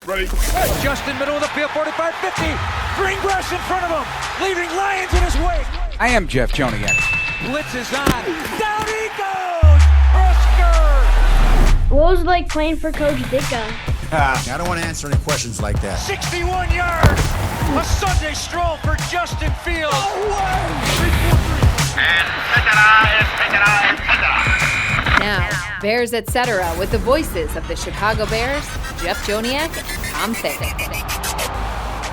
Ready? Justin, middle of the field, 45, 50. Green grass in front of him, leaving Lions in his wake. I am Jeff Joniak. Blitz is on. Down he goes! Husker! What was it like playing for Coach Ditka? I don't want to answer any questions like that. 61 yards! A Sunday stroll for Justin Fields. Oh, wow! And etc. Now, Bears Etc. with the voices of the Chicago Bears, Jeff Joniak and Tom Thayer.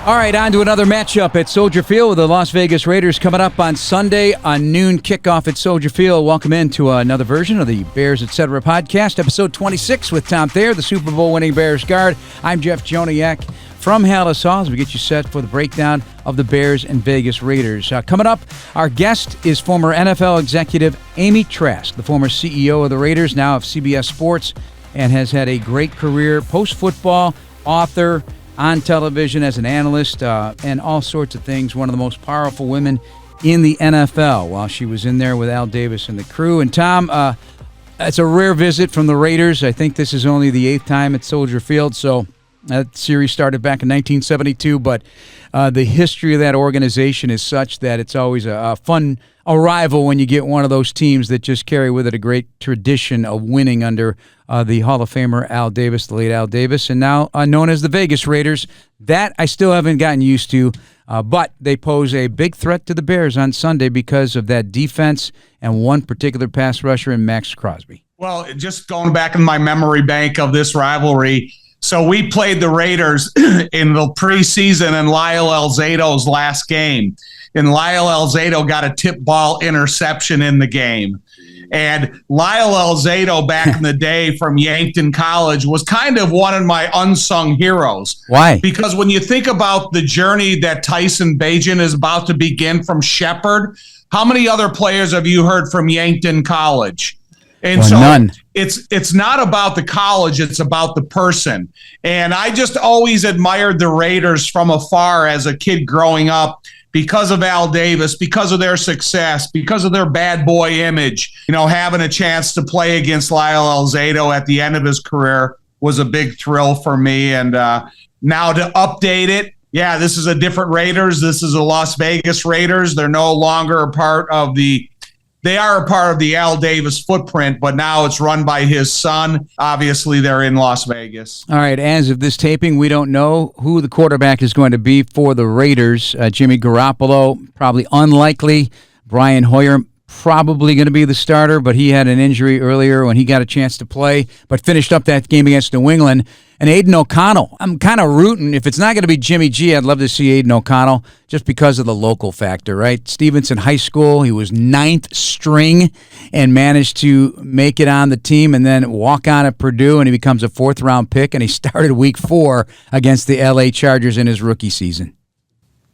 All right, on to another matchup at Soldier Field with the Las Vegas Raiders coming up on Sunday, a noon kickoff at Soldier Field. Welcome into another version of the Bears Etc. podcast, episode 26 with Tom Thayer, the Super Bowl winning Bears guard. I'm Jeff Joniak from Hallis Hall as we get you set for the breakdown of the Bears and Vegas Raiders. Coming up, our guest is former NFL executive Amy Trask, the former CEO of the Raiders, now of CBS Sports, and has had a great career post-football, author, on television as an analyst, and all sorts of things. One of the most powerful women in the NFL while she was in there with Al Davis and the crew. And Tom, it's a rare visit from the Raiders. I think this is only the 8th time at Soldier Field, so that series started back in 1972, but the history of that organization is such that it's always a fun arrival when you get one of those teams that just carry with it a great tradition of winning under the Hall of Famer Al Davis, the late Al Davis, and now known as the Vegas Raiders. That I still haven't gotten used to, but they pose a big threat to the Bears on Sunday because of that defense and one particular pass rusher in Max Crosby. Well, just going back in my memory bank of this rivalry, so we played the Raiders in the preseason in Lyle Alzado's last game. And Lyle Alzado got a tip ball interception in the game. And Lyle Alzado back in the day from Yankton College was kind of one of my unsung heroes. Why? Because when you think about the journey that Tyson Bagent is about to begin from Shepherd, how many other players have you heard from Yankton College? And well, so none. It's not about the college, it's about the person. And I just always admired the Raiders from afar as a kid growing up because of Al Davis, because of their success, because of their bad boy image. You know, having a chance to play against Lyle Alzado at the end of his career was a big thrill for me. And now to update it, yeah, this is a different Raiders. This is a Las Vegas Raiders. They're no longer a part of the They are a part of the Al Davis footprint, but now it's run by his son. Obviously, they're in Las Vegas. All right, as of this taping, we don't know who the quarterback is going to be for the Raiders. Jimmy Garoppolo, probably unlikely. Brian Hoyer, probably going to be the starter, but he had an injury earlier when he got a chance to play, but finished up that game against New England. And Aiden O'Connell, I'm kind of rooting. If it's not going to be Jimmy G, I'd love to see Aiden O'Connell just because of the local factor, right? Stevenson High School, he was 9th string and managed to make it on the team and then walk on at Purdue, and he becomes a 4th-round pick, and he started Week 4 against the L.A. Chargers in his rookie season.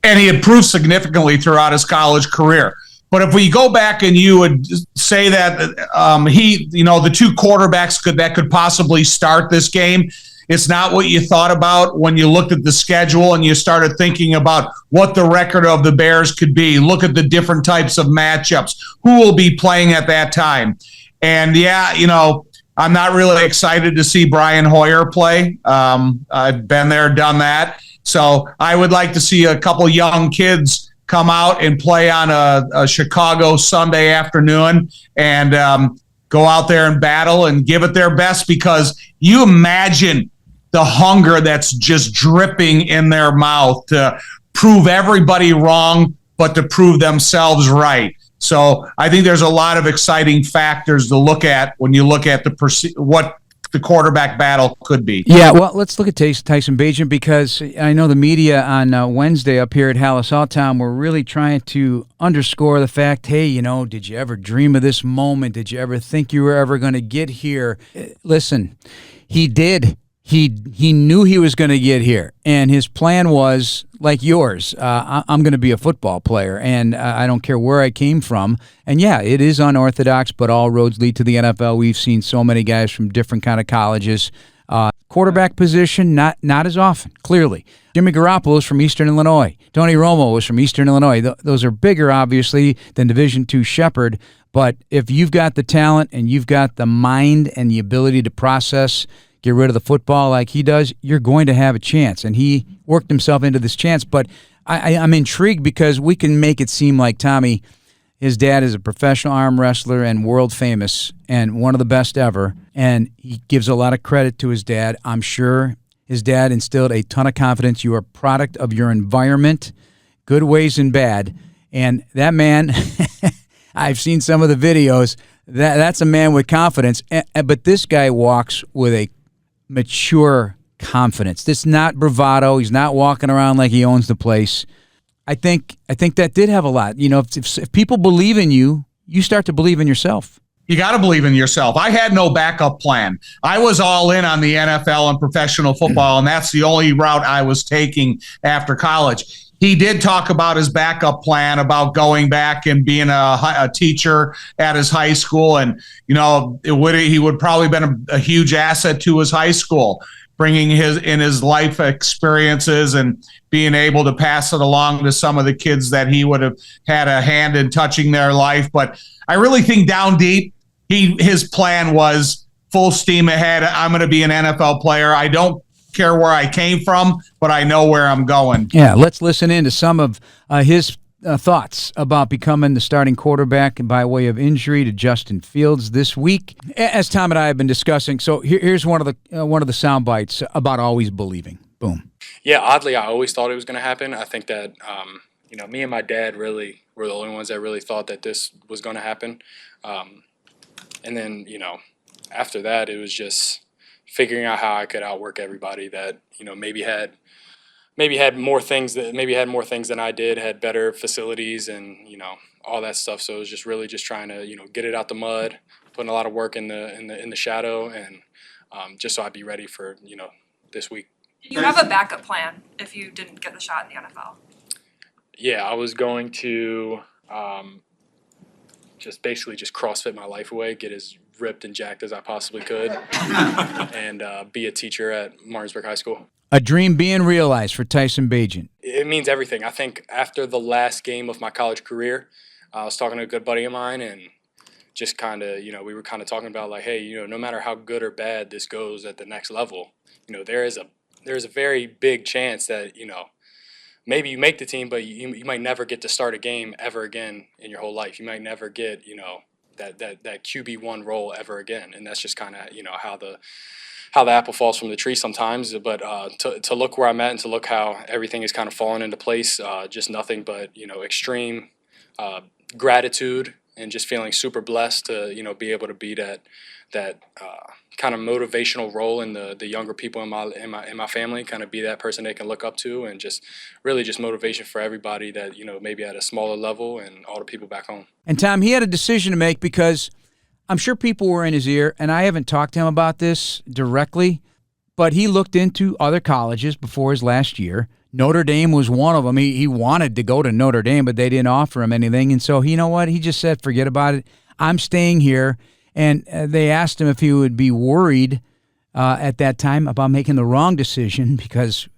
And he improved significantly throughout his college career. But if we go back and you would say that the two quarterbacks that could possibly start this game, it's not what you thought about when you looked at the schedule and you started thinking about what the record of the Bears could be. Look at the different types of matchups, who will be playing at that time. And I'm not really excited to see Brian Hoyer play. I've been there, done that. So I would like to see a couple young kids come out and play on a Chicago Sunday afternoon and go out there and battle and give it their best, because you imagine the hunger that's just dripping in their mouth to prove everybody wrong, but to prove themselves right. So I think there's a lot of exciting factors to look at when you look at what the quarterback battle could be. Yeah, well, let's look at Tyson Bagent, because I know the media on Wednesday up here at Hallis Hall Town were really trying to underscore the fact, hey, did you ever dream of this moment? Did you ever think you were ever going to get here? Listen, he did. He knew he was going to get here, and his plan was like yours. I'm going to be a football player, and I don't care where I came from. And yeah, it is unorthodox, but all roads lead to the NFL. We've seen so many guys from different kind of colleges. Quarterback position, not as often, clearly. Jimmy Garoppolo is from Eastern Illinois. Tony Romo was from Eastern Illinois. Those are bigger, obviously, than Division II Shepherd. But if you've got the talent and you've got the mind and the ability to process get rid of the football like he does, you're going to have a chance. And he worked himself into this chance. But I'm intrigued because we can make it seem like Tommy, his dad is a professional arm wrestler and world famous and one of the best ever. And he gives a lot of credit to his dad. I'm sure his dad instilled a ton of confidence. You are a product of your environment, good ways and bad. And that man, I've seen some of the videos. That's a man with confidence. But this guy walks with a mature confidence. This is not bravado. He's not walking around like he owns the place. I think that did have a lot. You know, if people believe in you, you start to believe in yourself. You got to believe in yourself. I had no backup plan. I was all in on the NFL and professional football, and that's the only route I was taking after college. He did talk about his backup plan about going back and being a teacher at his high school. And, you know, he would probably been a huge asset to his high school, bringing his life experiences and being able to pass it along to some of the kids that he would have had a hand in touching their life. But I really think down deep, his plan was full steam ahead. I'm going to be an NFL player. I don't care where I came from, but I know where I'm going. Yeah, let's listen in to some of his thoughts about becoming the starting quarterback by way of injury to Justin Fields this week, as Tom and I have been discussing. So here's one of the sound bites about always believing. Boom. Yeah, oddly, I always thought it was going to happen. I think that me and my dad really were the only ones that really thought that this was going to happen. And then, after that, it was just figuring out how I could outwork everybody that, maybe had more things than I did, had better facilities and, all that stuff. So it was just really just trying to, get it out the mud, putting a lot of work in the shadow, and just so I'd be ready for, this week. You have a backup plan if you didn't get the shot in the NFL. Yeah, I was going to just CrossFit my life away, get as ripped and jacked as I possibly could, and be a teacher at Martinsburg High School. A dream being realized for Tyson Bagent. It means everything. I think after the last game of my college career, I was talking to a good buddy of mine, and just kind of, we were kind of talking about like, hey, no matter how good or bad this goes at the next level, there is a very big chance that, maybe you make the team, but you might never get to start a game ever again in your whole life. You might never get, that QB1 role ever again. And that's just kind of, how the apple falls from the tree sometimes. But to look where I'm at and to look how everything is kind of falling into place, just nothing but, extreme gratitude and just feeling super blessed to, be able to be that kind of motivational role in the younger people in my family, kind of be that person they can look up to, and just really just motivation for everybody that, maybe at a smaller level and all the people back home. And Tom, he had a decision to make because I'm sure people were in his ear, and I haven't talked to him about this directly, but he looked into other colleges before his last year. Notre Dame was one of them. He wanted to go to Notre Dame, but they didn't offer him anything. And so, you know what? He just said, forget about it. I'm staying here. And they asked him if he would be worried at that time about making the wrong decision because,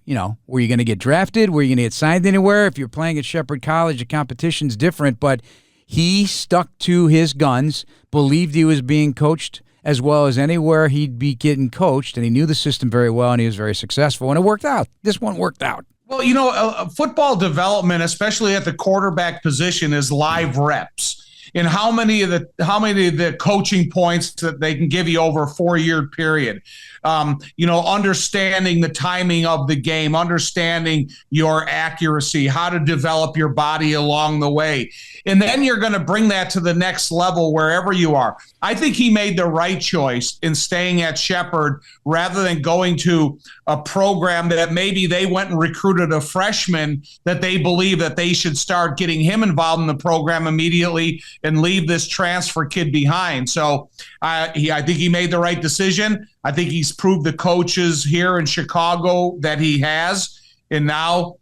were you going to get drafted? Were you going to get signed anywhere? If you're playing at Shepherd College, the competition's different. But he stuck to his guns, believed he was being coached as well as anywhere he'd be getting coached, and he knew the system very well, and he was very successful. And it worked out. This one worked out. Well, football development, especially at the quarterback position, is live reps. And how many of the coaching points that they can give you over a 4-year period, understanding the timing of the game, understanding your accuracy, how to develop your body along the way. And then you're going to bring that to the next level wherever you are. I think he made the right choice in staying at Shepherd rather than going to a program that maybe they went and recruited a freshman that they believe that they should start getting him involved in the program immediately and leave this transfer kid behind. So I think he made the right decision. I think he's proved the coaches here in Chicago that he has. And now,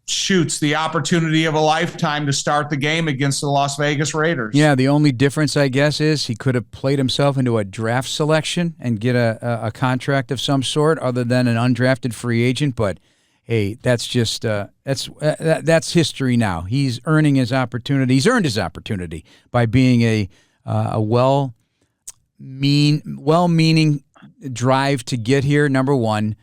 shoots the opportunity of a lifetime to start the game against the Las Vegas Raiders. Yeah, the only difference, I guess, is he could have played himself into a draft selection and get a contract of some sort other than an undrafted free agent. But, hey, that's just that's history now. He's earning his opportunity. He's earned his opportunity by being a well-meaning drive to get here. Number one,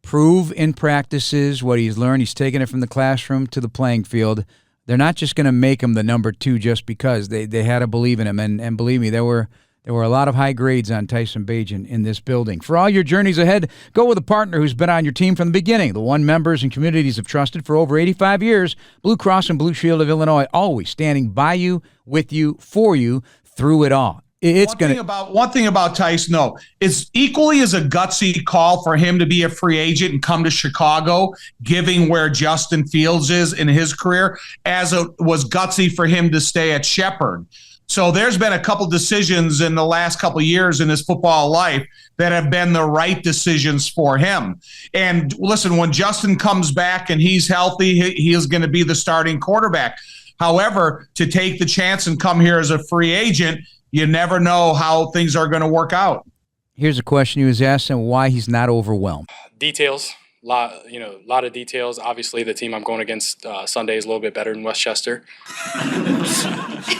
prove in practices what he's learned. He's taken it from the classroom to the playing field. They're not just going to make him the number 2 just because. They had to believe in him. And believe me, there were a lot of high grades on Tyson Bagent in this building. For all your journeys ahead, go with a partner who's been on your team from the beginning. The one members and communities have trusted for over 85 years. Blue Cross and Blue Shield of Illinois, always standing by you, with you, for you, through it all. One thing about Tyson, though, is equally as a gutsy call for him to be a free agent and come to Chicago, given where Justin Fields is in his career, as it was gutsy for him to stay at Shepherd. So there's been a couple decisions in the last couple of years in his football life that have been the right decisions for him. And listen, when Justin comes back and he's healthy, he is going to be the starting quarterback. However, to take the chance and come here as a free agent, you never know how things are going to work out. Here's a question he was asked and why he's not overwhelmed. Details, lot of details. Obviously, the team I'm going against Sunday is a little bit better than Westchester.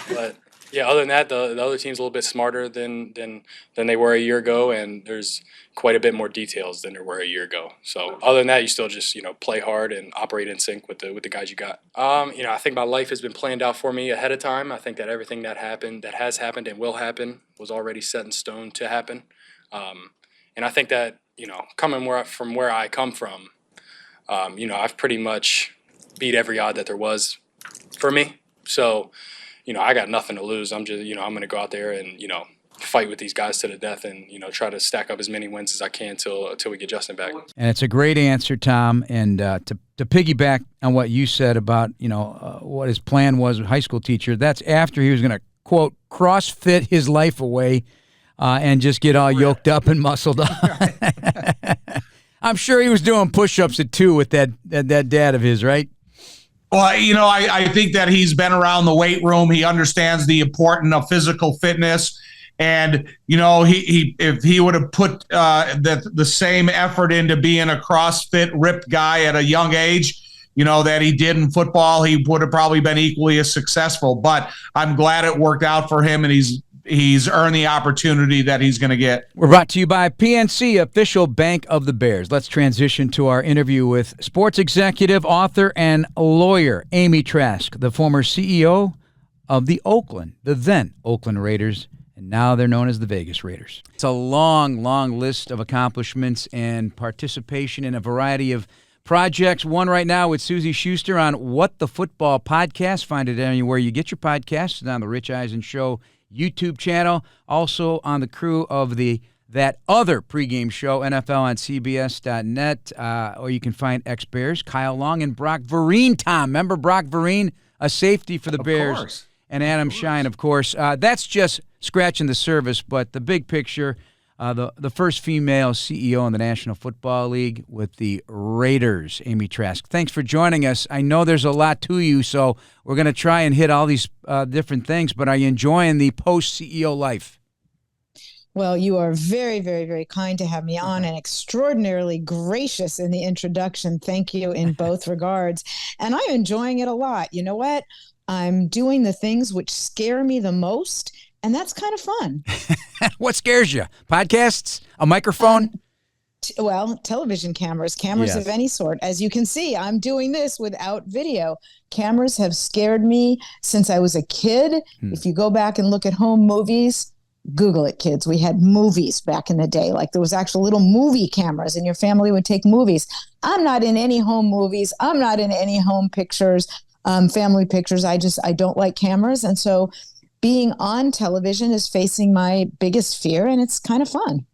But yeah, other than that, the other team's a little bit smarter than they were a year ago, and there's quite a bit more details than there were a year ago. So other than that, you still just play hard and operate in sync with the guys you got. I think my life has been planned out for me ahead of time. I think that everything that has happened and will happen was already set in stone to happen. And I think that coming from where I come from, I've pretty much beat every odd that there was for me. So I got nothing to lose. I'm just I'm going to go out there and fight with these guys to the death and try to stack up as many wins as I can till we get Justin back. And it's a great answer, Tom. And to piggyback on what you said about what his plan was with high school teacher, that's after he was going to quote CrossFit his life away and just get all yoked up and muscled up. I'm sure he was doing push-ups at 2 with that dad of his, right? Well, I think that he's been around the weight room. He understands the importance of physical fitness. And, if he would have put the same effort into being a CrossFit ripped guy at a young age, that he did in football, he would have probably been equally as successful. But I'm glad it worked out for him, and he's earned the opportunity that he's going to get. We're brought to you by PNC, official bank of the Bears. Let's transition to our interview with sports executive, author, and lawyer Amy Trask, the former CEO of the then Oakland Raiders, and now they're known as the Vegas Raiders. It's a long, long list of accomplishments and participation in a variety of projects. One right now with Susie Schuster on What the Football Podcast. Find it anywhere you get your podcasts. It's on the Rich Eisen Show YouTube channel. Also on the crew of that other pregame show, NFL on CBS.net. Or you can find ex-Bears, Kyle Long and Brock Vereen. Tom, remember Brock Vereen? A safety for the Bears. Course. And Adam Shine, of course. That's just scratching the surface, but the big picture, the first female CEO in the National Football League with the Raiders, Amy Trask. Thanks for joining us. I know there's a lot to you, so we're going to try and hit all these different things, but are you enjoying the post-CEO life? Well, you are very, very, very kind to have me on and extraordinarily gracious in the introduction. Thank you in both regards. And I'm enjoying it a lot. You know what? I'm doing the things which scare me the most, and that's kind of fun. What scares you? Podcasts? A microphone? Television cameras Yes. of any sort. As you can see, I'm doing this without video. Cameras have scared me since I was a kid. If you go back and look at home movies, Google it, kids. We had movies back in the day. Like there was actual little movie cameras and your family would take movies. I'm not in any home movies. I'm not in any home pictures, family pictures. I don't like cameras. And so being on television is facing my biggest fear, and it's kind of fun.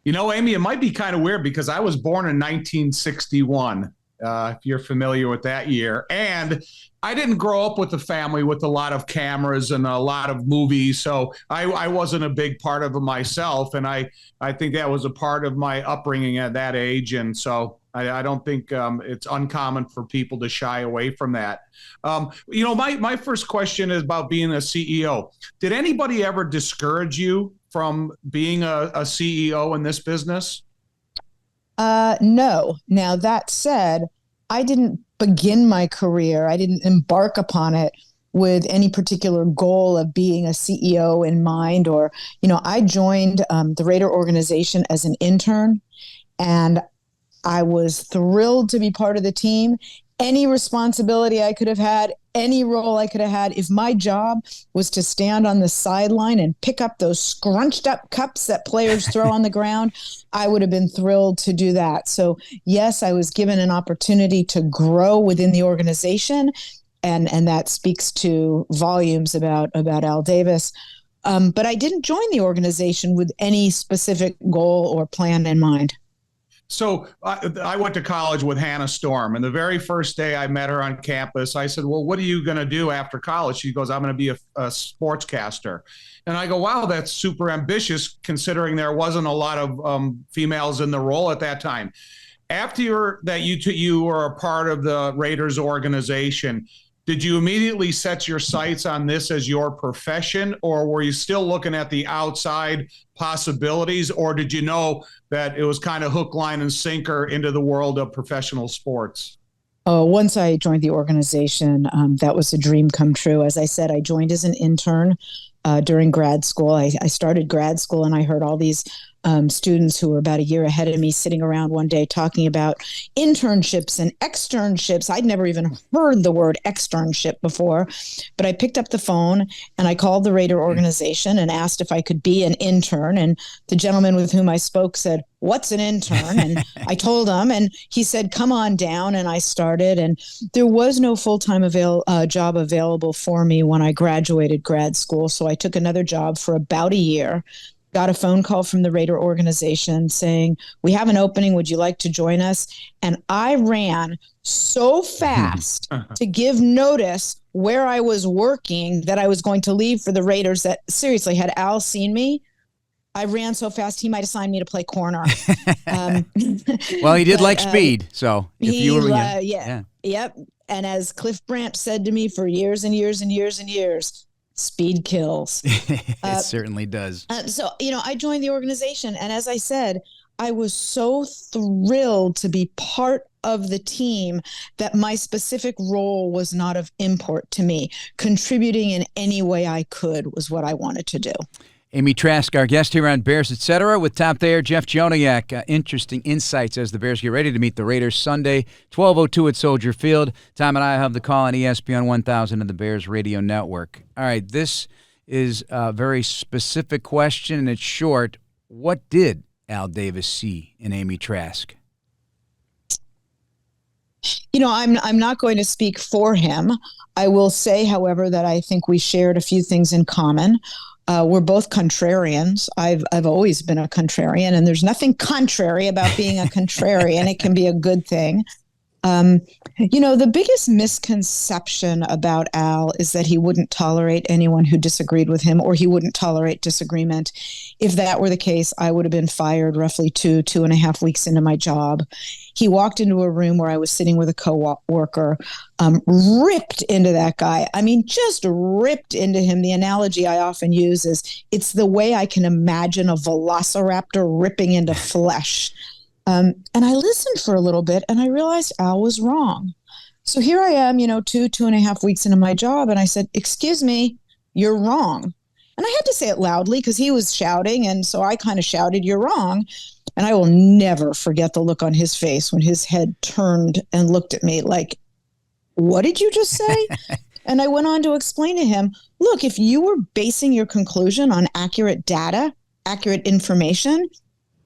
Amy, it might be kind of weird because I was born in 1961, if you're familiar with that year. And I didn't grow up with a family with a lot of cameras and a lot of movies, so I wasn't a big part of it myself. And I think that was a part of my upbringing at that age. And so I don't think it's uncommon for people to shy away from that. My first question is about being a CEO. Did anybody ever discourage you from being a CEO in this business? No. Now, that said, I didn't begin my career. I didn't embark upon it with any particular goal of being a CEO in mind, or, I joined the Raider organization as an intern, and I was thrilled to be part of the team. Any responsibility I could have had, any role I could have had, if my job was to stand on the sideline and pick up those scrunched up cups that players throw on the ground, I would have been thrilled to do that. So yes, I was given an opportunity to grow within the organization, and that speaks to volumes about Al Davis. But I didn't join the organization with any specific goal or plan in mind. So I went to college with Hannah Storm, and the very first day I met her on campus, I said, well, what are you going to do after college? She goes, I'm going to be a sportscaster. And I go, wow, that's super ambitious, considering there wasn't a lot of females in the role at that time. After you were a part of the Raiders organization, did you immediately set your sights on this as your profession, or were you still looking at the outside possibilities, or did you know that it was kind of hook, line, and sinker into the world of professional sports? Once I joined the organization, that was a dream come true. As I said, I joined as an intern during grad school. I started grad school, and I heard all these students who were about a year ahead of me sitting around one day talking about internships and externships. I'd never even heard the word externship before, but I picked up the phone and I called the Raider organization and asked if I could be an intern. And the gentleman with whom I spoke said, "What's an intern?" And I told him, and he said, "Come on down." And I started, and there was no full-time job available for me when I graduated grad school. So I took another job for about a year. Got a phone call from the Raider organization saying, "We have an opening. Would you like to join us?" And I ran so fast to give notice where I was working that I was going to leave for the Raiders that, seriously, had Al seen me, I ran so fast he might have signed me to play corner. Well, he did like speed, so if you were, yep. And as Cliff Brandt said to me for years and years and years and years, speed kills. It certainly does. So, I joined the organization, and as I said, I was so thrilled to be part of the team that my specific role was not of import to me. Contributing in any way I could was what I wanted to do. Amy Trask, our guest here on Bears, Etc., with Tom Thayer, Jeff Joniak. Interesting insights as the Bears get ready to meet the Raiders Sunday, 12:02 at Soldier Field. Tom and I have the call on ESPN 1000 and the Bears Radio Network. All right, this is a very specific question, and it's short. What did Al Davis see in Amy Trask? I'm not going to speak for him. I will say, however, that I think we shared a few things in common. We're both contrarians. I've always been a contrarian, and there's nothing contrary about being a contrarian. It can be a good thing. The biggest misconception about Al is that he wouldn't tolerate anyone who disagreed with him, or he wouldn't tolerate disagreement. If that were the case, I would have been fired roughly 2.5 weeks into my job. He walked into a room where I was sitting with a co-worker, ripped into that guy. I mean, just ripped into him. The analogy I often use is it's the way I can imagine a velociraptor ripping into flesh. And I listened for a little bit, and I realized Al was wrong. So here I am, 2.5 weeks into my job, and I said, "Excuse me, you're wrong." And I had to say it loudly because he was shouting, and so I kind of shouted, "You're wrong." And I will never forget the look on his face when his head turned and looked at me like, "What did you just say?" And I went on to explain to him, look, if you were basing your conclusion on accurate data, accurate information,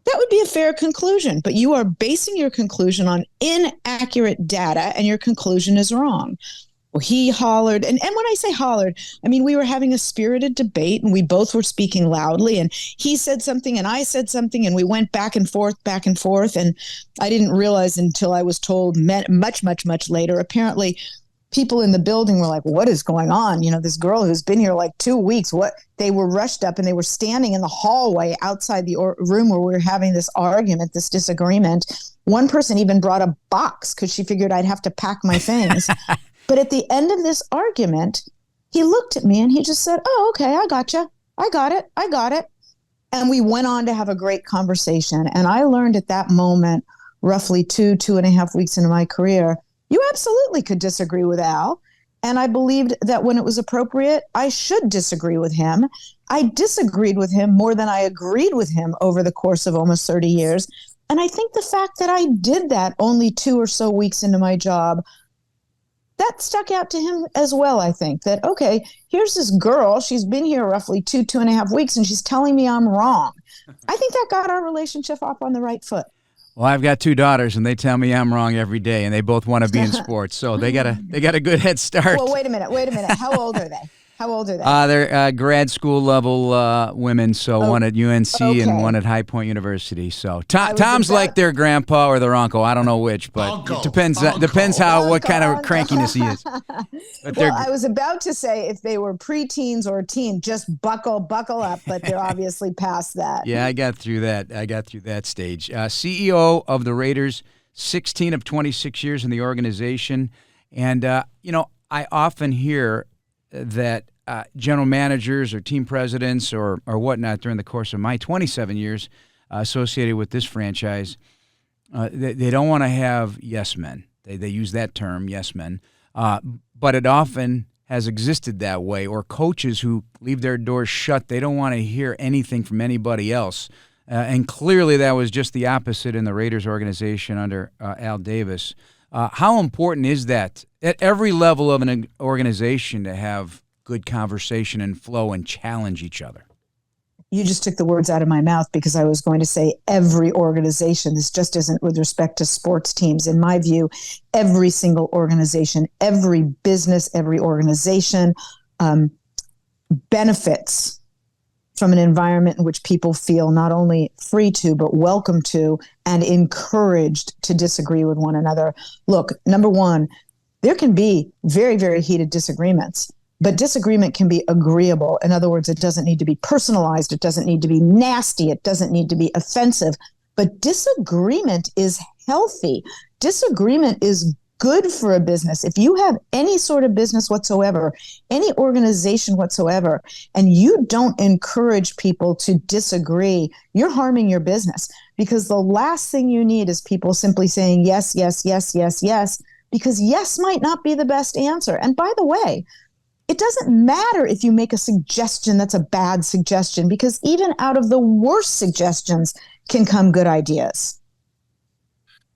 that would be a fair conclusion. But you are basing your conclusion on inaccurate data, and your conclusion is wrong. Well, he hollered. And when I say hollered, I mean, we were having a spirited debate, and we both were speaking loudly, and he said something and I said something, and we went back and forth. And I didn't realize until I was told much, much, much later. Apparently, people in the building were like, "What is going on? This girl who's been here like 2 weeks, what?" They were rushed up, and they were standing in the hallway outside the room where we were having this argument, this disagreement. One person even brought a box because she figured I'd have to pack my things. But at the end of this argument, he looked at me and he just said, "Oh, okay, I gotcha. I got it. And we went on to have a great conversation. And I learned at that moment, roughly 2.5 weeks into my career, you absolutely could disagree with Al. And I believed that when it was appropriate, I should disagree with him. I disagreed with him more than I agreed with him over the course of almost 30 years. And I think the fact that I did that only 2 or so weeks into my job, that stuck out to him as well. I think that, okay, here's this girl. She's been here roughly 2.5 weeks, and she's telling me I'm wrong. I think that got our relationship off on the right foot. Well, I've got 2 daughters, and they tell me I'm wrong every day, and they both want to be in sports, so they got a good head start. Well, wait a minute. How old are they? They're grad school level women, so one at UNC and one at High Point University. So Tom's like their grandpa or their uncle. I don't know which, but it depends what kind of crankiness he is. Well, I was about to say if they were preteens or teen, just buckle up, but they're obviously past that. Yeah, I got through that stage. CEO of the Raiders, 16 of 26 years in the organization, and I often hear that general managers or team presidents or whatnot during the course of my 27 years associated with this franchise, they don't want to have yes men. They use that term, yes men, but it often has existed that way. Or coaches who leave their doors shut, they don't want to hear anything from anybody else. And clearly that was just the opposite in the Raiders organization under Al Davis. How important is that at every level of an organization to have good conversation and flow and challenge each other? You just took the words out of my mouth, because I was going to say every organization. This just isn't with respect to sports teams. In my view, every single organization, every business, every organization benefits from an environment in which people feel not only free to, but welcome to and encouraged to disagree with one another. Look, number one, there can be very, very heated disagreements, but disagreement can be agreeable. In other words, it doesn't need to be personalized. It doesn't need to be nasty. It doesn't need to be offensive. But disagreement is healthy. Disagreement is good for a business. If you have any sort of business whatsoever, any organization whatsoever, and you don't encourage people to disagree, you're harming your business, because the last thing you need is people simply saying yes, yes, yes, yes, yes, because yes might not be the best answer. And by the way, it doesn't matter if you make a suggestion that's a bad suggestion, because even out of the worst suggestions can come good ideas.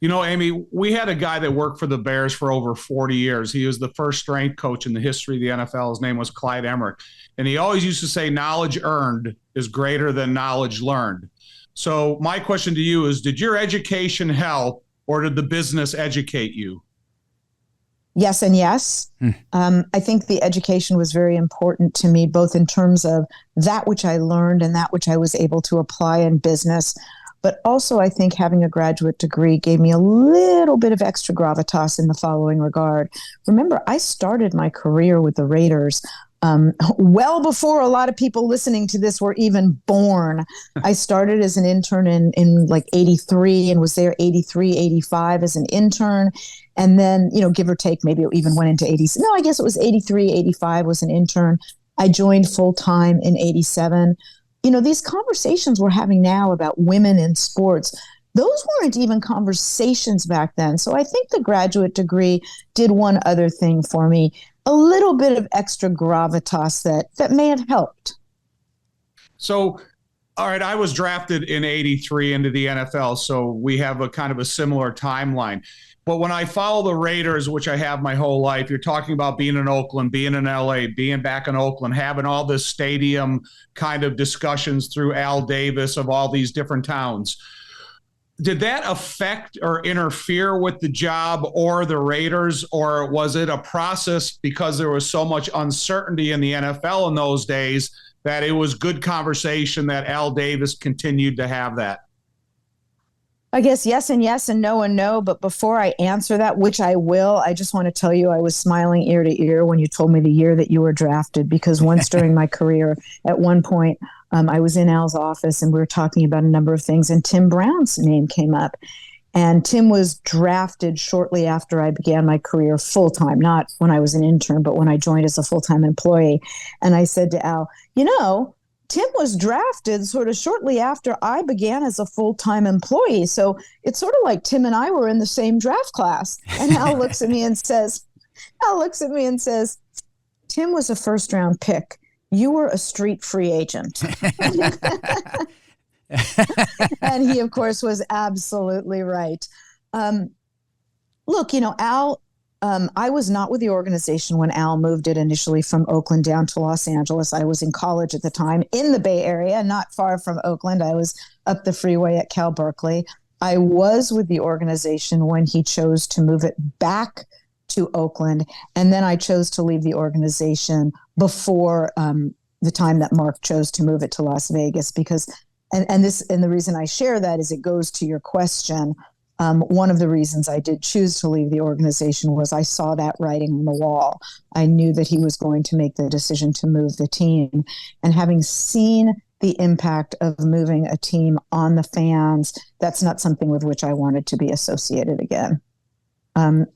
You know, Amy, we had a guy that worked for the Bears for over 40 years. He was the first strength coach in the history of the NFL. His name was Clyde Emmerich. And he always used to say knowledge earned is greater than knowledge learned. So my question to you is, did your education help, or did the business educate you? Yes and yes. I think the education was very important to me, both in terms of that which I learned and that which I was able to apply in business. But also, I think having a graduate degree gave me a little bit of extra gravitas in the following regard. Remember, I started my career with the Raiders well before a lot of people listening to this were even born. I started as an intern in like 83 and was there 83, 85 as an intern. And then, give or take, maybe it even went into 80. No, I guess it was 83, 85 was an intern. I joined full time in 87. These conversations we're having now about women in sports, those weren't even conversations back then. So I think the graduate degree did one other thing for me, a little bit of extra gravitas that may have helped. So, all right, I was drafted in 83 into the NFL, so we have a kind of a similar timeline. But when I follow the Raiders, which I have my whole life, you're talking about being in Oakland, being in LA, being back in Oakland, having all this stadium kind of discussions through Al Davis of all these different towns. Did that affect or interfere with the job or the Raiders, or was it a process because there was so much uncertainty in the NFL in those days that it was good conversation that Al Davis continued to have that? I guess yes and yes and no. But before I answer that, which I will, I just want to tell you I was smiling ear to ear when you told me the year that you were drafted, because once during my career, at one point, I was in Al's office and we were talking about a number of things, and Tim Brown's name came up. And Tim was drafted shortly after I began my career full-time, not when I was an intern, but when I joined as a full-time employee. And I said to Al, Tim was drafted sort of shortly after I began as a full-time employee. So it's sort of like Tim and I were in the same draft class. And Al looks at me and says, Al looks at me and says, Tim was a first-round pick. You were a street free agent. And he, of course, was absolutely right. Look, Al, I was not with the organization when Al moved it initially from Oakland down to Los Angeles. I was in college at the time in the Bay Area, not far from Oakland. I was up the freeway at Cal Berkeley. I was with the organization when he chose to move it back to Oakland. And then I chose to leave the organization before the time that Mark chose to move it to Las Vegas, because and the reason I share that is it goes to your question. One of the reasons I did choose to leave the organization was I saw that writing on the wall. I knew that he was going to make the decision to move the team. And having seen the impact of moving a team on the fans, that's not something with which I wanted to be associated again. I'm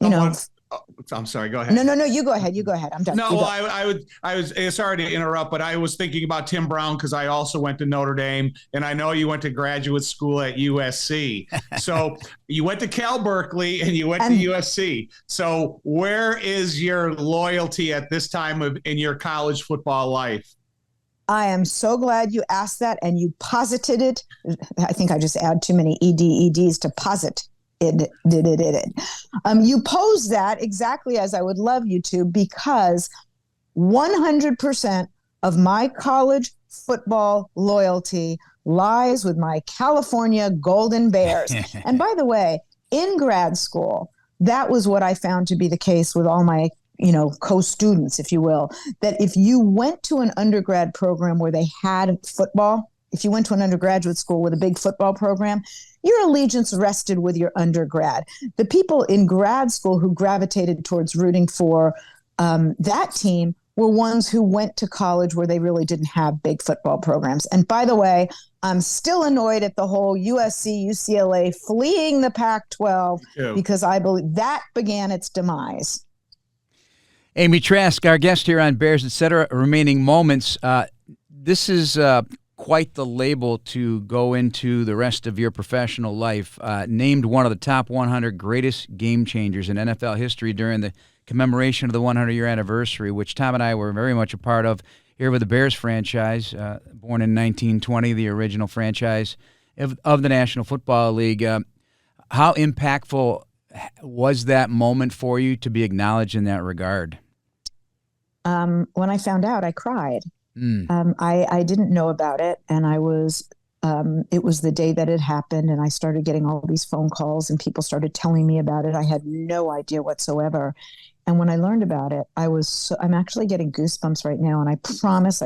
sorry. Go ahead. No. You go ahead. I'm done. No, well, I was sorry to interrupt, but I was thinking about Tim Brown because I also went to Notre Dame, and I know you went to graduate school at USC. So you went to Cal Berkeley and you went to USC. So where is your loyalty at this time in your college football life? I am so glad you asked that and you posited it. I think I just add too many EDs to posit. It. You posed that exactly as I would love you to, because 100% of my college football loyalty lies with my California Golden Bears. And by the way, in grad school, that was what I found to be the case with all my co-students, if you will, that if you went to an undergrad program where they had football, if you went to an undergraduate school with a big football program, your allegiance rested with your undergrad. The people in grad school who gravitated towards rooting for that team were ones who went to college where they really didn't have big football programs. And by the way, I'm still annoyed at the whole USC, UCLA fleeing the Pac-12 because I believe that began its demise. Amy Trask, our guest here on Bears, Etc. Remaining Moments. This is quite the label to go into the rest of your professional life. Named one of the top 100 greatest game changers in NFL history during the commemoration of the 100-year anniversary, which Tom and I were very much a part of here with the Bears franchise, born in 1920, the original franchise of the National Football League. How impactful was that moment for you to be acknowledged in that regard? When I found out, I cried. I didn't know about it, and it was the day that it happened, and I started getting all these phone calls, and people started telling me about it. I had no idea whatsoever. And when I learned about it, I'm actually getting goosebumps right now, and I promise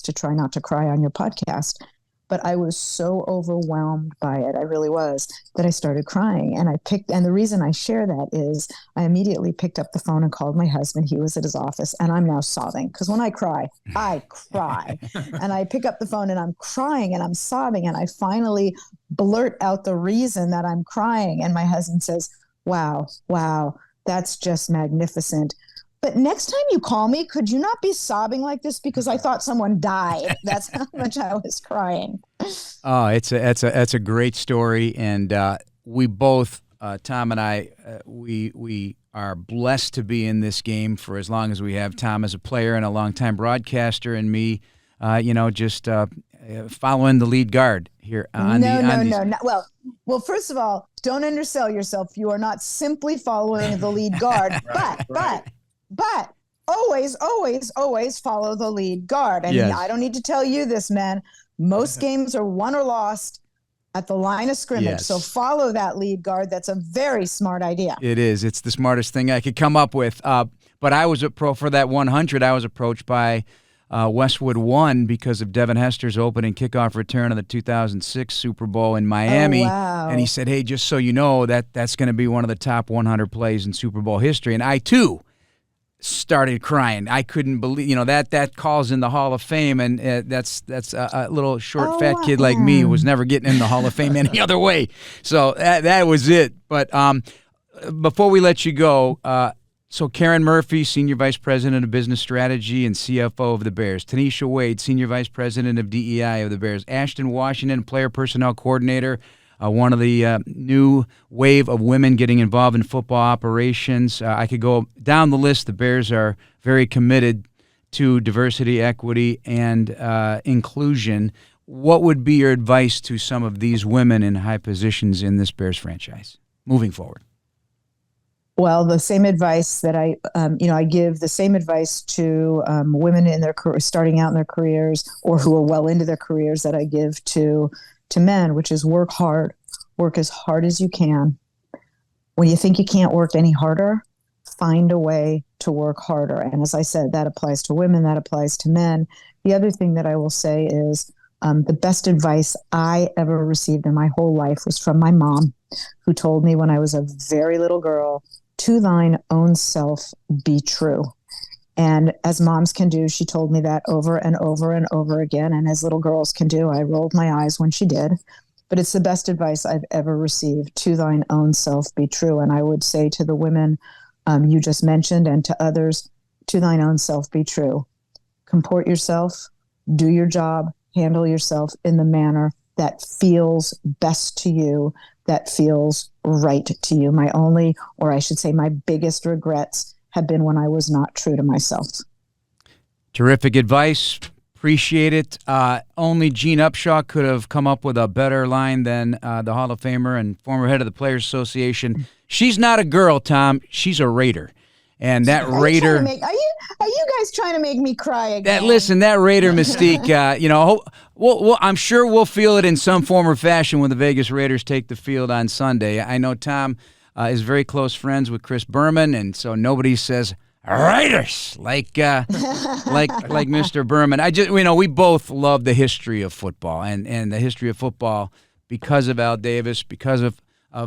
to try not to cry on your podcast. But I was so overwhelmed by it, I really was, that I started crying. And the reason I share that is I immediately picked up the phone and called my husband. He was at his office, and I'm now sobbing, because when I cry, I cry. And I pick up the phone and I'm crying and I'm sobbing, and I finally blurt out the reason that I'm crying. And my husband says, wow, that's just magnificent. But next time you call me, could you not be sobbing like this? Because I thought someone died. That's how much I was crying. Oh, it's a great story, and we both, Tom and I, we are blessed to be in this game for as long as we have. Tom as a player and a longtime broadcaster, and me, just following the lead guard here. No. Well, first of all, don't undersell yourself. You are not simply following the lead guard, but always follow the lead guard. And I don't need to tell you this, man. Most games are won or lost at the line of scrimmage. Yes. So follow that lead guard. That's a very smart idea. It is. It's the smartest thing I could come up with. But I was for that 100. I was approached by Westwood One because of Devin Hester's opening kickoff return of the 2006 Super Bowl in Miami. Oh, wow. And he said, hey, just so you know, that's going to be one of the top 100 plays in Super Bowl history. And I, too, started crying. I couldn't believe, that calls in the Hall of Fame, and that's a little short, fat kid like me who was never getting in the Hall of Fame any other way. So that was it. But before we let you go, so Karen Murphy, Senior Vice President of Business Strategy and CFO of the Bears. Tanisha Wade, Senior Vice President of DEI of the Bears. Ashton Washington, Player Personnel Coordinator one of the new wave of women getting involved in football operations. I could go down the list. The Bears are very committed to diversity, equity, and inclusion. What would be your advice to some of these women in high positions in this Bears franchise moving forward? Well, the same advice that I give the same advice to women in their starting out in their careers or who are well into their careers that I give to men, which is work hard, work as hard as you can. When you think you can't work any harder, find a way to work harder. And as I said, that applies to women, that applies to men. The other thing that I will say is the best advice I ever received in my whole life was from my mom, who told me when I was a very little girl, to thine own self be true. And as moms can do, she told me that over and over and over again. And as little girls can do, I rolled my eyes when she did. But it's the best advice I've ever received. To thine own self be true. And I would say to the women you just mentioned and to others, to thine own self be true. Comport yourself, do your job, handle yourself in the manner that feels best to you, that feels right to you. My only, or I should say my biggest regrets have been when I was not true to myself. Terrific advice. Appreciate it. Only Gene Upshaw could have come up with a better line than the Hall of Famer and former head of the Players Association. She's not a girl, Tom. She's a Raider. And that Raider... Are you guys trying to make me cry again? That Raider Mystique, I'm sure we'll feel it in some form or fashion when the Vegas Raiders take the field on Sunday. I know Tom is very close friends with Chris Berman, and so nobody says Raiders like Mr. Berman. We both love the history of football and the history of football because of Al Davis, because of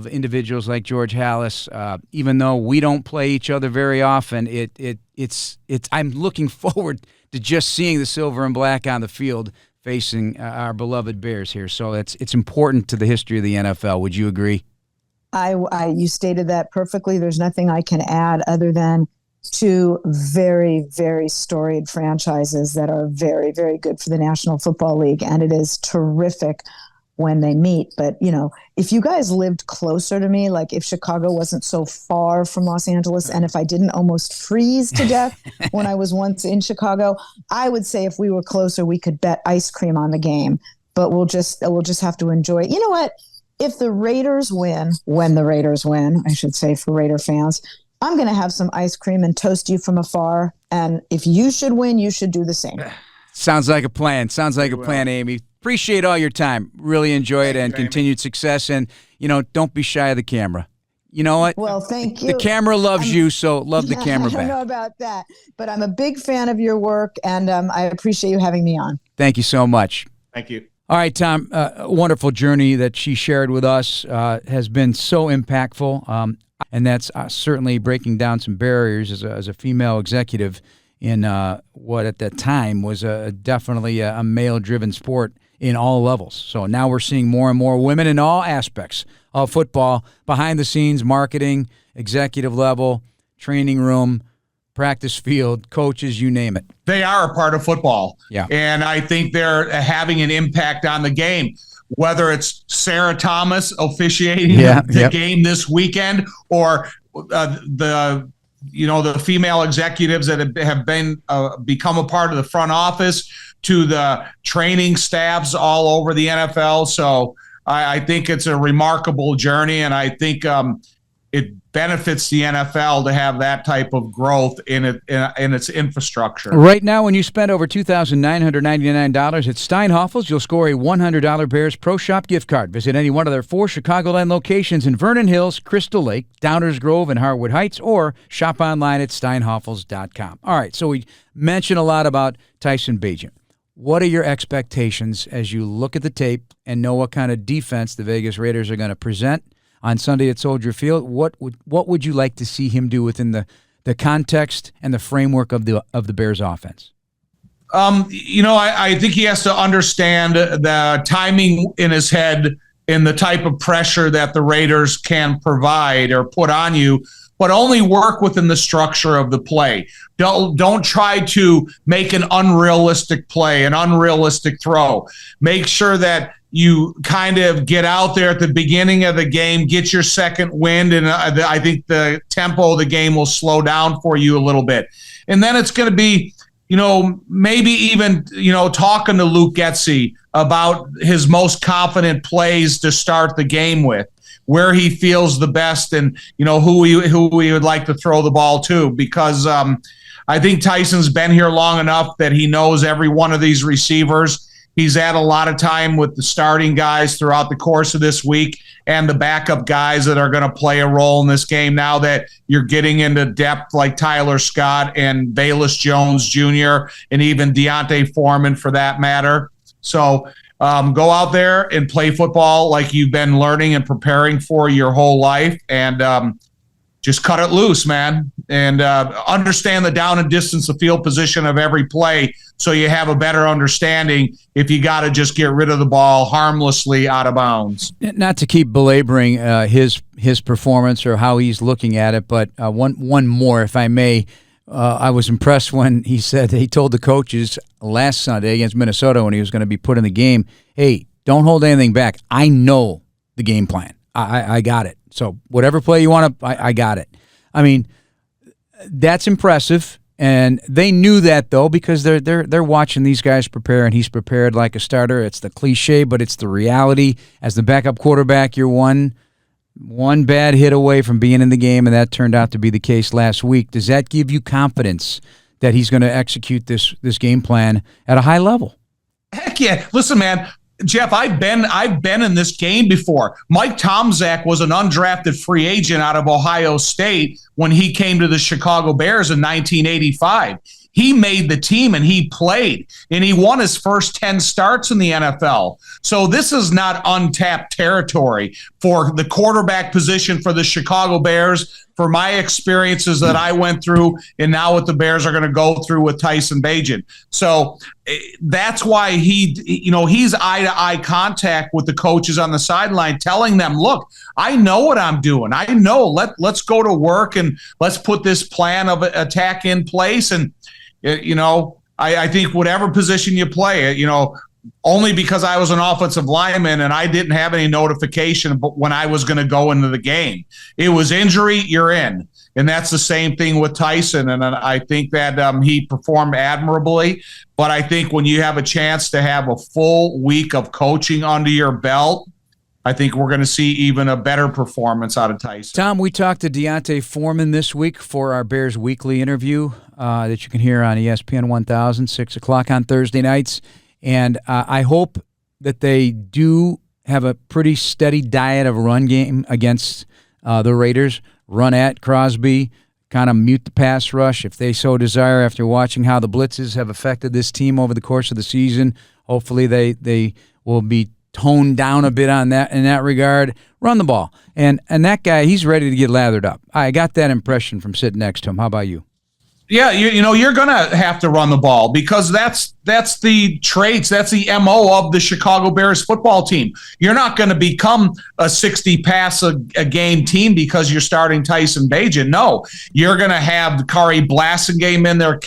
individuals like George Halas. Even though we don't play each other very often, it's I'm looking forward to just seeing the silver and black on the field facing our beloved Bears here. So it's important to the history of the NFL. Would you agree? You stated that perfectly. There's nothing I can add other than two very, very storied franchises that are very, very good for the National Football League, and it is terrific when they meet. But, if you guys lived closer to me, like if Chicago wasn't so far from Los Angeles, and if I didn't almost freeze to death when I was once in Chicago, I would say if we were closer, we could bet ice cream on the game. But we'll just have to enjoy it. You know what? If the Raiders win, when the Raiders win, I should say for Raider fans, I'm going to have some ice cream and toast you from afar. And if you should win, you should do the same. Sounds like a plan. Amy. Appreciate all your time. Really enjoy it and continued success. And, don't be shy of the camera. You know what? Well, thank you. The camera loves you, so love the camera back. I don't know about that, but I'm a big fan of your work, and I appreciate you having me on. Thank you so much. Thank you. All right, Tom, a wonderful journey that she shared with us has been so impactful, and that's certainly breaking down some barriers as a female executive in what at that time was definitely a male-driven sport in all levels. So now we're seeing more and more women in all aspects of football, behind the scenes, marketing, executive level, training room, practice field, coaches, you name it. They are a part of football. Yeah. And I think they're having an impact on the game, whether it's Sarah Thomas officiating the game this weekend or the female executives that have been become a part of the front office to the training staffs all over the NFL. So I think it's a remarkable journey, and I think it benefits the NFL to have that type of growth in its infrastructure. Right now, when you spend over $2,999 at Steinhoffel's, you'll score a $100 Bears Pro Shop gift card. Visit any one of their 4 Chicagoland locations in Vernon Hills, Crystal Lake, Downers Grove, and Harwood Heights, or shop online at steinhoffels.com. All right, so we mentioned a lot about Tyson Bagent. What are your expectations as you look at the tape and know what kind of defense the Vegas Raiders are going to present on Sunday at Soldier Field? What would you like to see him do within the context and the framework of the Bears offense? I think he has to understand the timing in his head and the type of pressure that the Raiders can provide or put on you, but only work within the structure of the play. Don't try to make an unrealistic play, an unrealistic throw. Make sure that you kind of get out there at the beginning of the game, get your second wind, and I think the tempo of the game will slow down for you a little bit. And then it's going to be, maybe even, talking to Luke Getsy about his most confident plays to start the game with, where he feels the best, and, who he would like to throw the ball to, because I think Tyson's been here long enough that he knows every one of these receivers. He's had a lot of time with the starting guys throughout the course of this week and the backup guys that are going to play a role in this game now that you're getting into depth like Tyler Scott and Bayless Jones Jr. and even Deontay Foreman for that matter. So go out there and play football like you've been learning and preparing for your whole life, and just cut it loose, man, and understand the down and distance of field position of every play so you have a better understanding if you got to just get rid of the ball harmlessly out of bounds. Not to keep belaboring his performance or how he's looking at it, but one more, if I may. I was impressed when he said he told the coaches last Sunday against Minnesota when he was going to be put in the game, hey, don't hold anything back. I know the game plan. I got it. So whatever play you want to, I got it. I mean, that's impressive. And they knew that, though, because they're watching these guys prepare, and he's prepared like a starter. It's the cliche, but it's the reality. As the backup quarterback, you're one bad hit away from being in the game, and that turned out to be the case last week. Does that give you confidence that he's going to execute this game plan at a high level? Heck yeah. Listen, man, Jeff, I've been in this game before. Mike Tomczak was an undrafted free agent out of Ohio State when he came to the Chicago Bears in 1985. He made the team and he played, and he won his first 10 starts in the NFL. So this is not untapped territory for the quarterback position for the Chicago Bears, for my experiences that I went through, and now what the Bears are going to go through with Tyson Bagent. So that's why he's eye-to-eye contact with the coaches on the sideline, telling them, look, I know what I'm doing. I know. Let's go to work and let's put this plan of attack in place. And I think whatever position you play, only because I was an offensive lineman and I didn't have any notification when I was going to go into the game. It was injury, you're in. And that's the same thing with Tyson. And I think that he performed admirably. But I think when you have a chance to have a full week of coaching under your belt, I think we're going to see even a better performance out of Tyson. Tom, we talked to Deontay Foreman this week for our Bears Weekly interview that you can hear on ESPN 1000, 6 o'clock on Thursday nights. And I hope that they do have a pretty steady diet of run game against the Raiders. Run at Crosby, kind of mute the pass rush if they so desire after watching how the blitzes have affected this team over the course of the season. Hopefully they will be toned down a bit on that in that regard. Run the ball. And that guy, he's ready to get lathered up. I got that impression from sitting next to him. How about you? Yeah, you're going to have to run the ball because that's the traits, that's the MO of the Chicago Bears football team. You're not going to become a 60 pass a game team because you're starting Tyson Bagent. No, you're going to have Kari Blasingame in there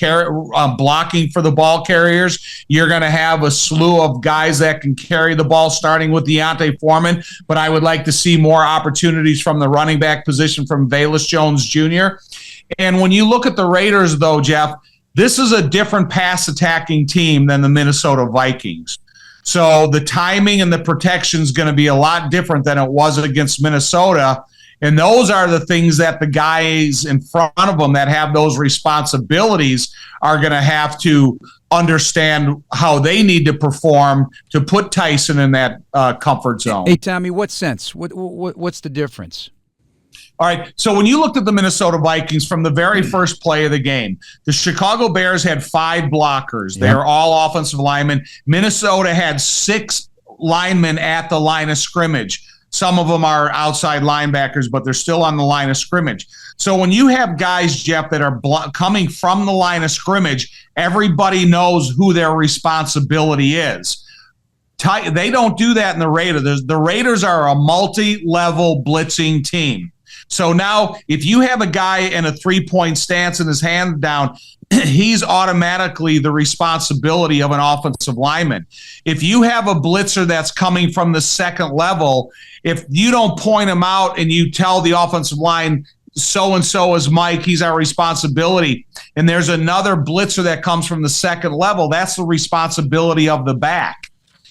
blocking for the ball carriers. You're going to have a slew of guys that can carry the ball, starting with Deontay Foreman. But I would like to see more opportunities from the running back position from Bayless Jones Jr. And when you look at the Raiders, though, Jeff, this is a different pass attacking team than the Minnesota Vikings. So the timing and the protection is going to be a lot different than it was against Minnesota. And those are the things that the guys in front of them that have those responsibilities are going to have to understand how they need to perform to put Tyson in that comfort zone. Hey, Tommy, what sense? What's the difference? All right, so when you looked at the Minnesota Vikings from the very first play of the game, the Chicago Bears had 5 blockers. Yep. They're all offensive linemen. Minnesota had 6 linemen at the line of scrimmage. Some of them are outside linebackers, but they're still on the line of scrimmage. So when you have guys, Jeff, that are coming from the line of scrimmage, everybody knows who their responsibility is. They don't do that in the Raiders. The Raiders are a multi-level blitzing team. So now if you have a guy in a 3-point stance and his hand down, he's automatically the responsibility of an offensive lineman. If you have a blitzer that's coming from the second level, if you don't point him out and you tell the offensive line, so-and-so is Mike, he's our responsibility, and there's another blitzer that comes from the second level, that's the responsibility of the back.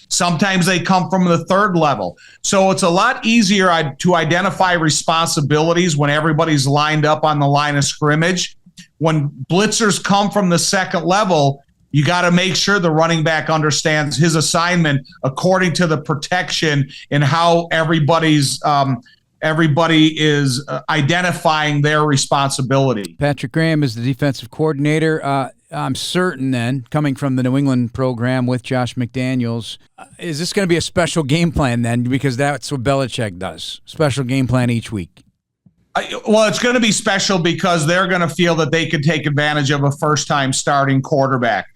Sometimes they come from the third level. So it's a lot easier to identify responsibilities when everybody's lined up on the line of scrimmage. When blitzers come from the second level, you got to make sure the running back understands his assignment according to the protection and how everybody is identifying their responsibility. Patrick Graham is the defensive coordinator. I'm certain then, coming from the New England program with Josh McDaniels, is this going to be a special game plan then? Because that's what Belichick does. Special game plan each week. Well, it's going to be special because they're going to feel that they could take advantage of a first-time starting quarterback.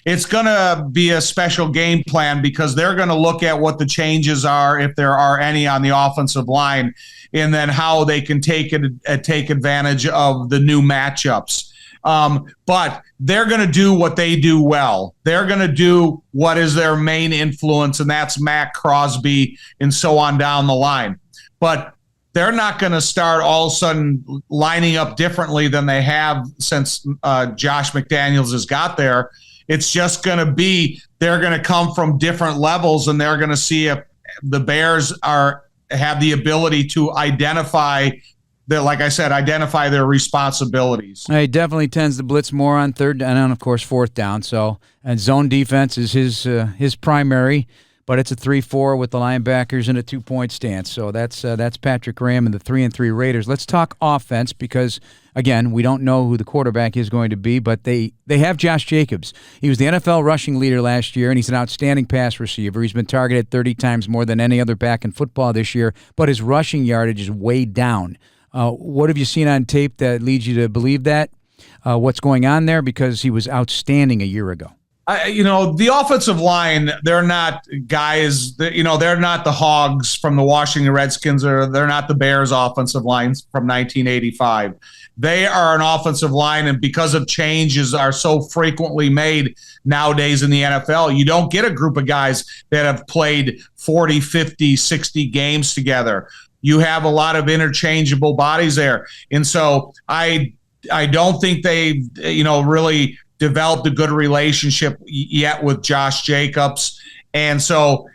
It's going to be a special game plan because they're going to look at what the changes are, if there are any, on the offensive line, and then how they can take advantage of the new matchups. But they're going to do what they do well. They're going to do what is their main influence, and that's Matt Crosby and so on down the line. But they're not going to start all of a sudden lining up differently than they have since Josh McDaniels has got there. It's just going to be they're going to come from different levels, and they're going to see if the Bears have the ability to identify their responsibilities. He definitely tends to blitz more on third down and, of course, fourth down. So, and zone defense is his primary, but it's a 3-4 with the linebackers and a 2-point stance. So that's Patrick Graham and the 3-3 Raiders. Let's talk offense because, again, we don't know who the quarterback is going to be, but they have Josh Jacobs. He was the NFL rushing leader last year, and he's an outstanding pass receiver. He's been targeted 30 times more than any other back in football this year, but his rushing yardage is way down. What have you seen on tape that leads you to believe that? What's going on there? Because he was outstanding a year ago. The offensive line, they're not guys, they're not the Hogs from the Washington Redskins, or they're not the Bears offensive lines from 1985. They are an offensive line, and because of changes are so frequently made nowadays in the NFL, you don't get a group of guys that have played 40, 50, 60 games together. You have a lot of interchangeable bodies there. And so I don't think they've, really developed a good relationship yet with Josh Jacobs. And so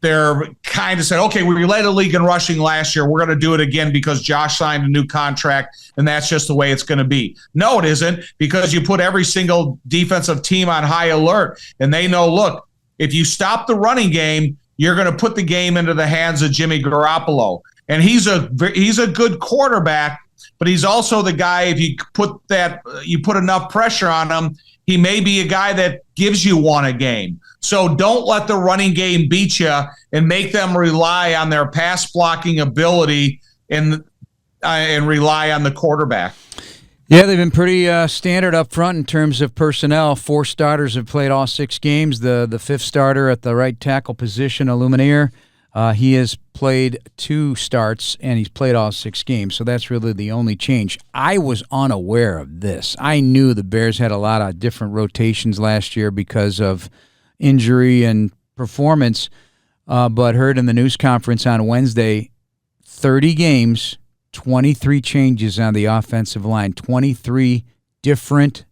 they're kind of said, okay, we led the league in rushing last year. We're going to do it again because Josh signed a new contract, and that's just the way it's going to be. No, it isn't, because you put every single defensive team on high alert, and they know, look, if you stop the running game, you're going to put the game into the hands of Jimmy Garoppolo. And he's a good quarterback, but he's also the guy, if you put enough pressure on him, he may be a guy that gives you one a game. So don't let the running game beat you and make them rely on their pass blocking ability and rely on the quarterback. Yeah, they've been pretty standard up front in terms of personnel. 4 starters have played all 6 games. The 5th starter at the right tackle position, Illuminator, he has played 2 starts, and he's played all 6 games, so that's really the only change. I was unaware of this. I knew the Bears had a lot of different rotations last year because of injury and performance, but heard in the news conference on Wednesday, 30 games, 23 changes on the offensive line, 23 different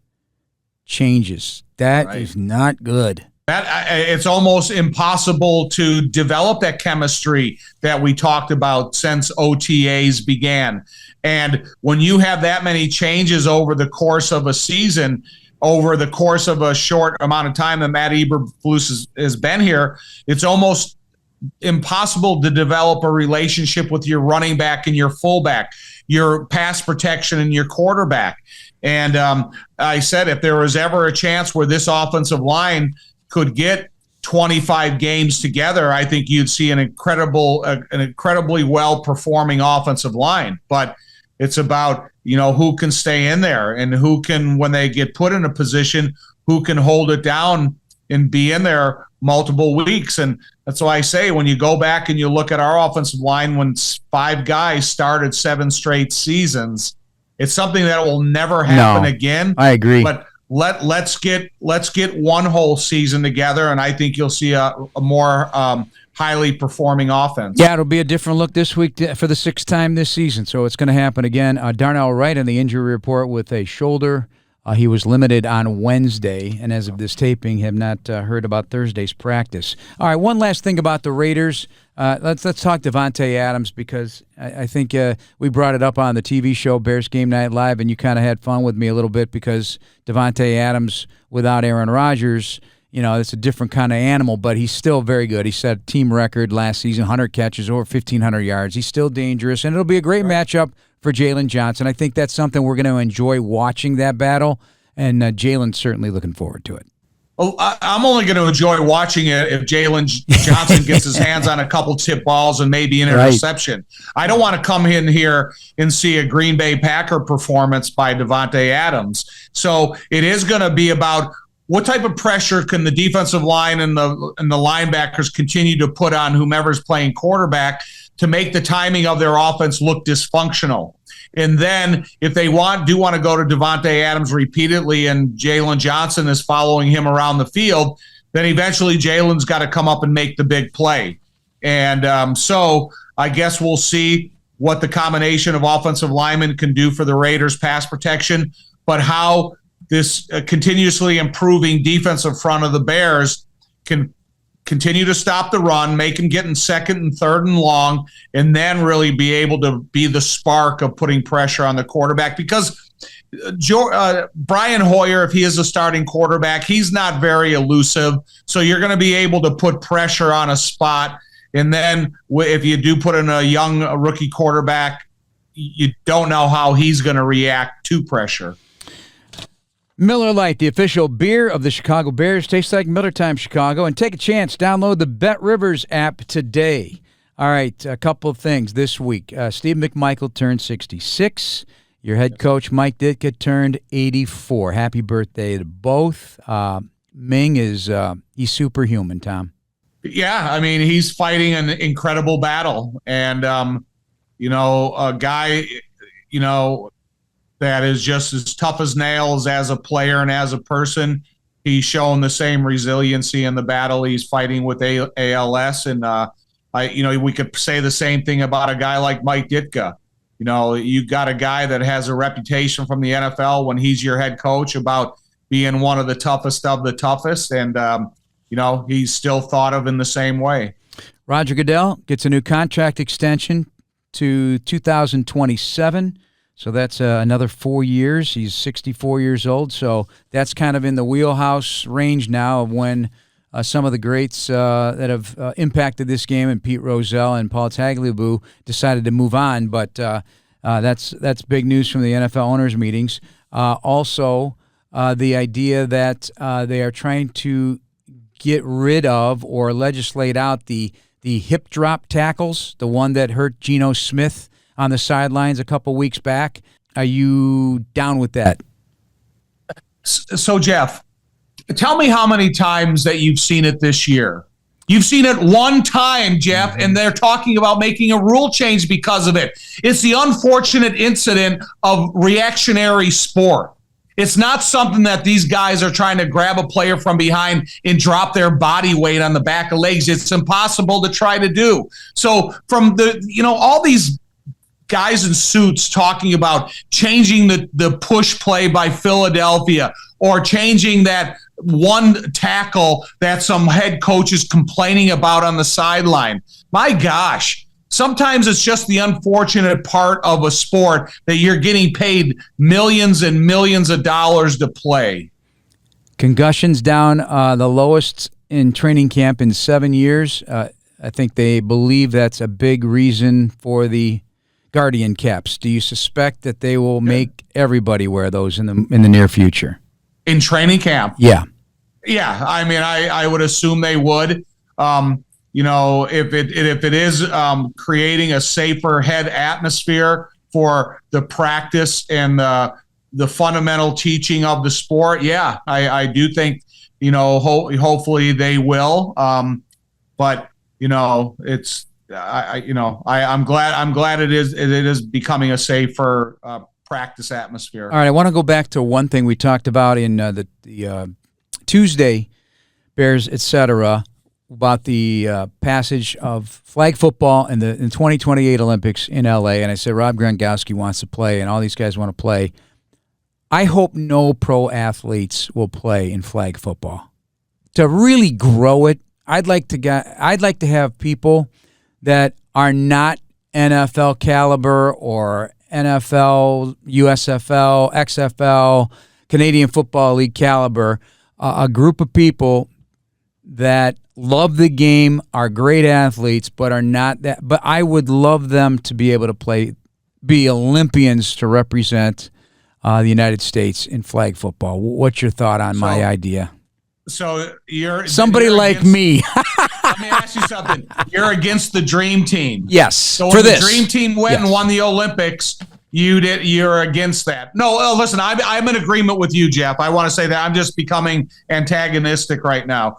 changes. That is not good. It's almost impossible to develop that chemistry that we talked about since OTAs began. And when you have that many changes over the course of a season, over the course of a short amount of time that Matt Eberflus has been here, it's almost impossible to develop a relationship with your running back and your fullback, your pass protection and your quarterback. And I said, if there was ever a chance where this offensive line could get 25 games together, I think you'd see an incredibly well-performing offensive line. But it's about, who can stay in there and who can, when they get put in a position, who can hold it down and be in there multiple weeks. And That's why I say when you go back and you look at our offensive line, when 5 guys started 7 straight seasons, it's something that will never happen again. I agree. But let's get one whole season together, and I think you'll see a more highly performing offense. Yeah, it'll be a different look this week for the 6th time this season, so it's going to happen again. Darnell Wright on the injury report with a shoulder. He was limited on Wednesday, and as of this taping, have not heard about Thursday's practice. All right, one last thing about the Raiders. Let's talk Davante Adams, because I think we brought it up on the TV show Bears Game Night Live, and you kind of had fun with me a little bit because Davante Adams without Aaron Rodgers, it's a different kind of animal, but he's still very good. He set a team record last season, 100 catches, over 1,500 yards. He's still dangerous, and it'll be a great matchup for Jalen Johnson. I think that's something we're going to enjoy watching, that battle, and Jalen's certainly looking forward to it. Well, I'm only going to enjoy watching it if Jalen Johnson gets his hands on a couple tip balls and maybe an interception. I don't want to come in here and see a Green Bay Packer performance by Davante Adams. So it is going to be about what type of pressure can the defensive line and the linebackers continue to put on whomever's playing quarterback to make the timing of their offense look dysfunctional. And then if they do want to go to Davante Adams repeatedly and Jalen Johnson is following him around the field, then eventually Jalen's got to come up and make the big play. And so I guess we'll see what the combination of offensive linemen can do for the Raiders pass protection, but how this continuously improving defensive front of the Bears can continue to stop the run, make them get in 2nd and 3rd and long, and then really be able to be the spark of putting pressure on the quarterback. Because Brian Hoyer, if he is a starting quarterback, he's not very elusive. So you're going to be able to put pressure on a spot. And then if you do put in a young rookie quarterback, you don't know how he's going to react to pressure. Miller Lite, the official beer of the Chicago Bears. Tastes like Miller Time Chicago. And take a chance. Download the Bet Rivers app today. All right, a couple of things this week. Steve McMichael turned 66. Your head coach, Mike Ditka, turned 84. Happy birthday to both. Ming is he's superhuman, Tom. Yeah, I mean, he's fighting an incredible battle. And, a guy, that is just as tough as nails as a player and as a person. He's shown the same resiliency in the battle he's fighting with ALS. And, we could say the same thing about a guy like Mike Ditka. You got a guy that has a reputation from the NFL when he's your head coach about being one of the toughest of the toughest. And, he's still thought of in the same way. Roger Goodell gets a new contract extension to 2027. So that's another 4 years. He's 64 years old, so that's kind of in the wheelhouse range now of when some of the greats that have impacted this game, and Pete Rozelle and Paul Tagliabue, decided to move on. But that's big news from the NFL owners' meetings. Also, the idea that they are trying to get rid of or legislate out the hip drop tackles, the one that hurt Geno Smith on the sidelines a couple weeks back. Are you down with that? So, Jeff, tell me how many times that you've seen it this year. You've seen it one time, Jeff, and they're talking about making a rule change because of it. It's the unfortunate incident of reactionary sport. It's not something that these guys are trying to grab a player from behind and drop their body weight on the back of legs. It's impossible to try to do. So from all these guys in suits talking about changing the push play by Philadelphia or changing that one tackle that some head coach is complaining about on the sideline. My gosh, sometimes it's just the unfortunate part of a sport that you're getting paid millions and millions of dollars to play. Concussions down the lowest in training camp in 7 years. I think they believe that's a big reason for the Guardian caps. Do you suspect that they will make everybody wear those in the near future? In training camp? Yeah. Yeah, I mean, I would assume they would. If it is creating a safer head atmosphere for the practice and the fundamental teaching of the sport, yeah, I do think, hopefully they will. But it's I'm glad it is becoming a safer practice atmosphere. All right, I want to go back to one thing we talked about in the Tuesday Bears, etc., about the passage of flag football in the 2028 Olympics in LA. And I said Rob Gronkowski wants to play, and all these guys want to play. I hope no pro athletes will play in flag football. To really grow it, I'd like to have people that are not NFL caliber or NFL, USFL, XFL, Canadian Football League caliber, a group of people that love the game, are great athletes, but are not that. But I would love them to be able to be Olympians to represent the United States in flag football. What's your thought on my idea? So you're like me. Let me ask you something. You're against the Dream Team. Yes. So when the Dream Team went and won the Olympics, you're against that. No, listen, I'm in agreement with you, Jeff. I want to say that I'm just becoming antagonistic right now.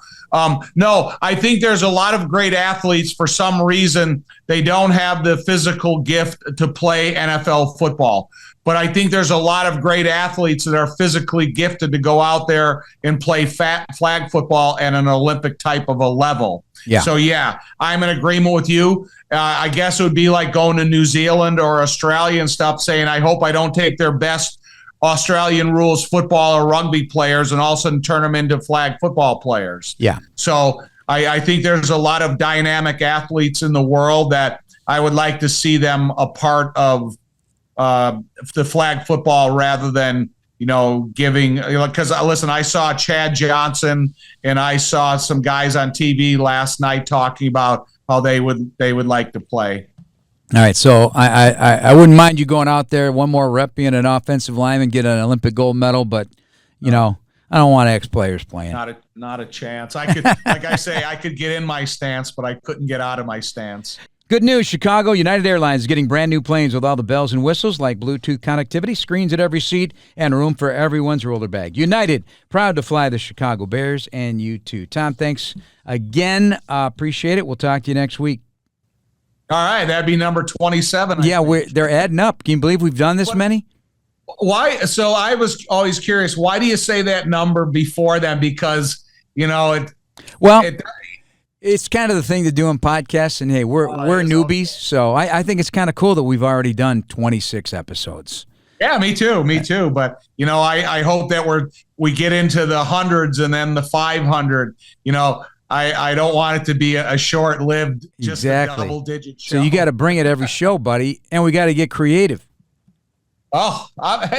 No, I think there's a lot of great athletes. For some reason, they don't have the physical gift to play NFL football. But I think there's a lot of great athletes that are physically gifted to go out there and play flag football at an Olympic type of a level. Yeah. So, yeah, I'm in agreement with you. I guess it would be like going to New Zealand or Australia and stuff, saying, I hope I don't take their best Australian rules football or rugby players and all of a sudden turn them into flag football players. Yeah. So I think there's a lot of dynamic athletes in the world that I would like to see them a part of the flag football rather than, giving, because listen, I saw Chad Johnson and I saw some guys on TV last night talking about how they would like to play. All right, so I wouldn't mind you going out there one more rep being an offensive lineman, get an Olympic gold medal, but I don't want ex-players playing. Not a chance. I could, like I say, I could get in my stance, but I couldn't get out of my stance. Good news, Chicago. United Airlines is getting brand new planes with all the bells and whistles like Bluetooth connectivity, screens at every seat, and room for everyone's roller bag. United, proud to fly the Chicago Bears, and you too. Tom, thanks again. Appreciate it. We'll talk to you next week. All right, that'd be number 27. Yeah, they're adding up. Can you believe we've done this many? Why? So I was always curious. Why do you say that number before then? Because it's kind of the thing to do in podcasts, and hey, we're newbies, so I think it's kind of cool that we've already done 26 episodes. Yeah, me too. But I hope that we get into the hundreds and then the 500. I don't want it to be a short-lived, just a double-digit show. So you got to bring it every show, buddy, and we got to get creative. Oh, I'm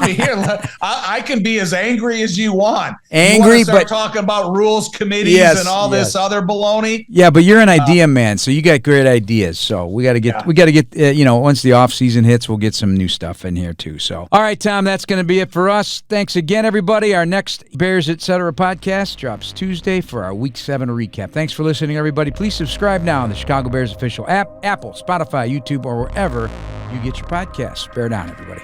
here. I can be as angry as you want. But talking about rules committees and all this other baloney. Yeah, but you're an idea man, so you got great ideas. So we got to get. Once the off season hits, we'll get some new stuff in here too. So, all right, Tom, that's going to be it for us. Thanks again, everybody. Our next Bears Etc. podcast drops Tuesday for our Week 7 recap. Thanks for listening, everybody. Please subscribe now on the Chicago Bears official app, Apple, Spotify, YouTube, or wherever you get your podcasts. Bear down, everybody.